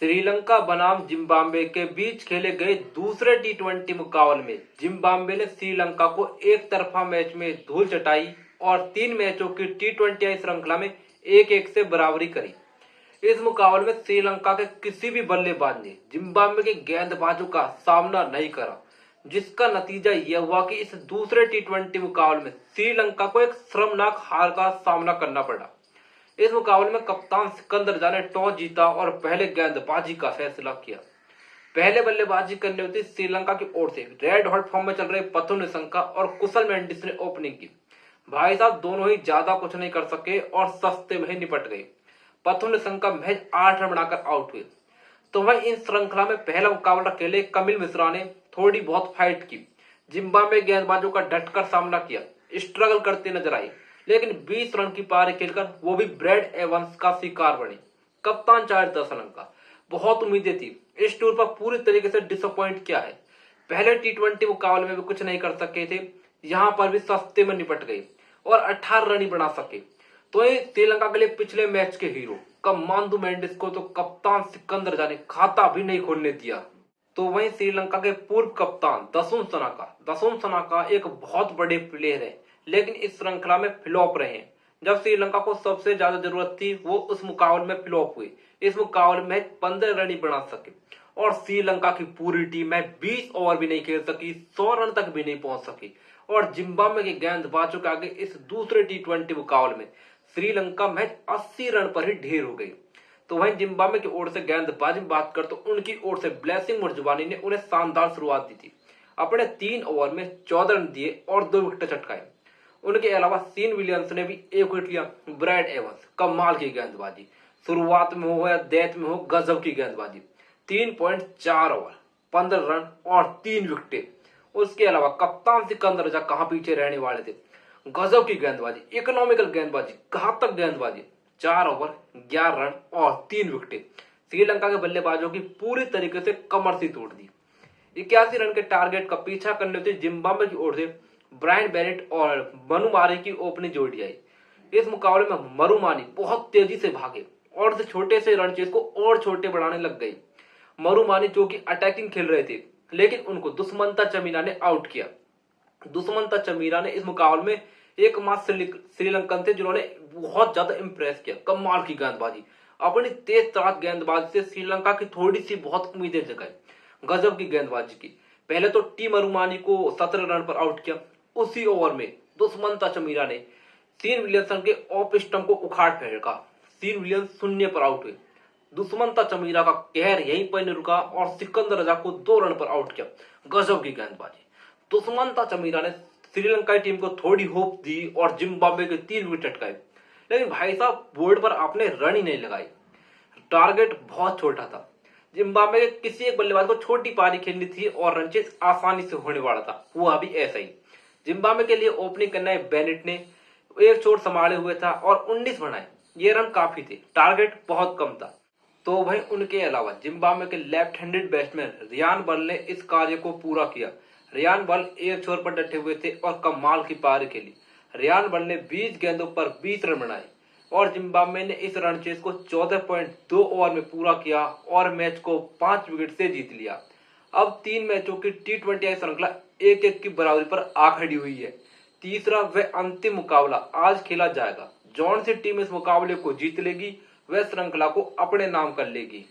श्रीलंका बनाम जिम्बाब्वे के बीच खेले गए दूसरे टी20 मुकाबले में जिम्बाब्वे ने श्रीलंका को एक तरफा मैच में धूल चटाई और 3 मैचों की टी20 श्रृंखला में 1-1 से बराबरी करी। इस मुकाबले में श्रीलंका के किसी भी बल्लेबाज ने जिम्बाब्वे के गेंदबाजों का सामना नहीं करा, जिसका नतीजा यह हुआ कि इस दूसरे टी20 मुकाबले में श्रीलंका को एक शर्मनाक हार का सामना करना पड़ा। इस मुकाबले में कप्तान सिकंदर जा ने टॉस जीता और पहले गेंदबाजी का फैसला किया। पहले बल्लेबाजी करने हुई श्रीलंका की ओर से रेड हॉट फॉर्म में चल रहे पथुम निशंका और कुशल मेंडिस ने ओपनिंग की। भाई साहब दोनों ही ज्यादा कुछ नहीं कर सके और सस्ते में निपट गए। पथुम निशंका महज 8 रन बनाकर आउट हुए। तो वहीं इन श्रृंखला में पहला मुकाबला खेले कपिल मिश्रा ने थोड़ी बहुत फाइट की, जिम्बाब्वे गेंदबाजों का डटकर सामना किया, स्ट्रगल करते नजर आए, लेकिन 20 रन की पारी खेलकर वो भी ब्रैड एवंस का शिकार बने। कप्तान चार्ल्स श्रीलंका बहुत उम्मीदें थी, इस टूर पर पूरी तरीके से डिसअपॉइंट किया है। पहले टी20 मुकाबले में भी कुछ नहीं कर सके थे, यहाँ पर भी सस्ते में निपट गए और 18 रन ही बना सके। तो ये श्रीलंका के लिए पिछले मैच के हीरो कमांडो मेंडिस को तो कप्तान सिकंदर जा ने खाता भी नहीं खोलने दिया। तो वहीं श्रीलंका के पूर्व कप्तान दसुम सनाका एक बहुत बड़े प्लेयर है, लेकिन इस श्रृंखला में फ्लॉप रहे हैं। जब श्रीलंका को सबसे ज्यादा जरूरत थी वो उस मुकाबले में फ्लॉप हुई। इस मुकाबले में 15 रन ही बना सके और श्रीलंका की पूरी टीम में 20 ओवर भी नहीं खेल सकी, 100 रन तक भी नहीं पहुंच सकी और जिम्बाब्वे के गेंदबाजों के आगे इस दूसरे टी20 मुकाबले में श्रीलंका महज 80 रन पर ही ढेर हो गई। तो वहीं जिम्बाब्वे की ओर से गेंदबाजी में बात कर तो उनकी ओर से ब्लेसिंग मुर्जवानी ने उन्हें शानदार शुरुआत दी थी। अपने 3 ओवर में 14 रन दिए और 2 विकेट चटकाए। उनके अलावा सीन विलियम्स ने भी 1 विकेट लिया। ब्रैड एवंस कमाल की गेंदबाजी, शुरुआत में हो या डेथ में हो, गजब की गेंदबाजी। 3.4 ओवर 15 रन और 3 विकेटें। उसके अलावा कप्तान सिकंदर जा कहां पीछे रहने वाले थे, गजब की गेंदबाजी, इकोनॉमिकल गेंदबाजी, घातक गेंदबाजी। 4 ओवर 11 रन और 3 विकेटें। श्रीलंका के बल्लेबाजों की पूरी तरीके से कमर सी तोड़ दी। 81 रन के टारगेट का पीछा करने वाले जिम्बाब्वे की ओर से ब्रायन बेनेट और मनु मारी की ओपनिंग जोड़ी आई। इस मुकाबले में मनु मारी बहुत तेजी से भागे और छोटे से रन चेज को और छोटे बढ़ाने लग गए। मनु मारी जो कि अटैकिंग खेल रहे थे, लेकिन उनको दुष्मंता चमीरा ने आउट किया। दुष्मंता चमीरा ने इस मुकाबले में एकमात्र श्रीलंकन थे जिन्होंने बहुत ज्यादा इंप्रेस किया। कमाल की गेंदबाजी, अपनी तेज तरार गेंदबाजी से श्रीलंका की थोड़ी सी बहुत उम्मीदें जगाई। गजब की गेंदबाजी की। पहले तो टी मरुमानी को 17 रन पर आउट किया। उसी ओवर में दुष्मंता चमीरा ने सीन विलियमसन के ऑफ स्टंप को उखाड़ फेंका। सीन विलियम्स 0 पर आउट हुए। दुष्मंता चमीरा का कहर यहीं पर नहीं रुका और सिकंदर रजा को 2 रन पर आउट किया। गजब की गेंदबाजी। दुष्मंता चमीरा ने श्रीलंका टीम को थोड़ी होप दी और जिम्बाब्वे के 3 विकेट चटकाए, लेकिन भाई साहब बोर्ड पर आपने रन ही नहीं लगाई। टारगेट बहुत छोटा था। जिम्बाब्वे के किसी एक बल्लेबाज को छोटी पारी खेलनी थी और रन चेज आसानी से होने वाला था, हुआ भी ऐसा ही। जिम्बाब्वे के लिए ओपनिंग करना है बेनेट ने एक चोट संभाले हुए था और 19 बनाए। ये रन काफी थे, टारगेट बहुत कम था। तो वहीं उनके अलावा जिम्बाब्वे के लेफ्ट हैंडेड बैट्समैन रियान बल ने इस कार्य को पूरा किया। रियान बल एक छोर पर डटे हुए थे और कमाल की पारी खेली। रियान बल ने 20 गेंदों पर 20 रन बनाए और जिम्बाब्वे ने इस रन चेज को 14.2 ओवर में पूरा किया और मैच को 5 विकेट से जीत लिया। अब 3 मैचों की टी20 श्रृंखला 1-1 की बराबरी पर आ खड़ी हुई है। तीसरा व अंतिम मुकाबला आज खेला जाएगा। जौन सी टीम इस मुकाबले को जीत लेगी वह श्रृंखला को अपने नाम कर लेगी।